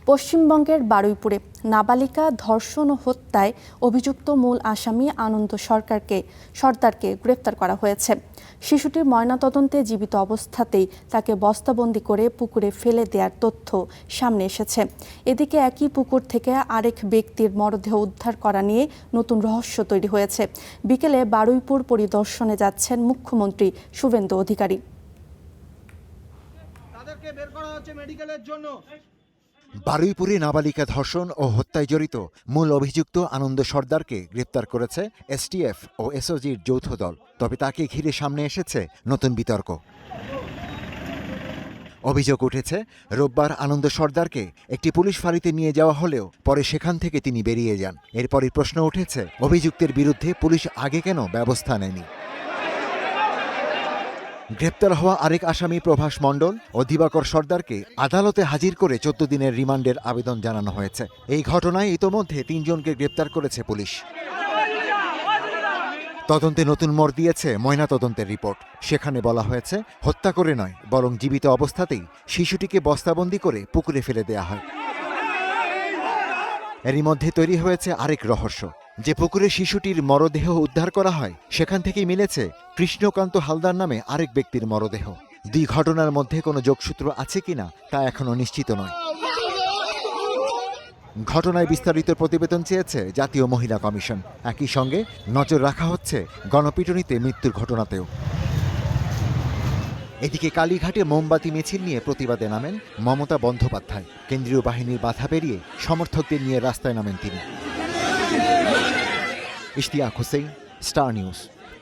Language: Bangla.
পশ্চিমবঙ্গের বারুইপুরে নাবালিকা ধর্ষণ ও হত্যায় অভিযুক্ত মূল আসামি আনন্দ সর্দারকে গ্রেপ্তার করা হয়েছে। শিশুটির ময়নাতদন্তে জীবিত অবস্থাতেই তাকে বস্তাবন্দি করে পুকুরে ফেলে দেওয়ার তথ্য সামনে এসেছে। এদিকে একই পুকুর থেকে আরেক ব্যক্তির মরদেহ উদ্ধার করা নিয়ে নতুন রহস্য তৈরি হয়েছে। বিকেলে বারুইপুর পরিদর্শনে যাচ্ছেন মুখ্যমন্ত্রী শুভেন্দু অধিকারী। বারুইপুরে নাবালিকা ধর্ষণ ও হত্যায় জড়িত মূল অভিযুক্ত আনন্দ সর্দারকে গ্রেপ্তার করেছে এসটিএফ ও এসওজির যৌথ দল। তবে তাকে ঘিরে সামনে এসেছে নতুন বিতর্ক। অভিযোগ উঠেছে, রোববার আনন্দ সর্দারকে একটি পুলিশ ফাঁড়িতে নিয়ে যাওয়া হলেও পরে সেখান থেকে তিনি বেরিয়ে যান। এরপরই প্রশ্ন উঠেছে, অভিযুক্তের বিরুদ্ধে পুলিশ আগে কেন ব্যবস্থা নেয়নি। গ্রেপ্তার হওয়া আরেক আসামি প্রভাস মণ্ডল ও দিবাকর সর্দারকে আদালতে হাজির করে 14 দিনের রিমান্ডের আবেদন জানানো হয়েছে। এই ঘটনায় ইতোমধ্যে 3 জনকে গ্রেপ্তার করেছে পুলিশ। তদন্তে নতুন মোড় দিয়েছে ময়নাতদন্তের রিপোর্ট। সেখানে বলা হয়েছে, হত্যা করে নয়, বরং জীবিত অবস্থাতেই শিশুটিকে বস্তাবন্দি করে পুকুরে ফেলে দেয়া হয়। এরই মধ্যে তৈরি হয়েছে আরেক রহস্য। যে পুকুরে শিশুটির মরদেহ উদ্ধার করা হয় সেখান থেকেই মিলেছে কৃষ্ণকান্ত হালদার নামে আরেক ব্যক্তির মরদেহ। দুই ঘটনার মধ্যে কোনো যোগসূত্র আছে কিনা তা এখনো নিশ্চিত নয়। ঘটনায় বিস্তারিত প্রতিবেদন চেয়েছে জাতীয় মহিলা কমিশন। একই সঙ্গে নজর রাখা হচ্ছে গণপিটুনিতে মৃত্যুর ঘটনাতেও। এদিকে কালীঘাটে মোমবাতি মিছিল নিয়ে প্রতিবাদে নামেন মমতা বন্দ্যোপাধ্যায়। কেন্দ্রীয় বাহিনীর বাধা পেরিয়ে সমর্থকদের নিয়ে রাস্তায় নামেন তিনি। Ishtiaq Hossain, star news.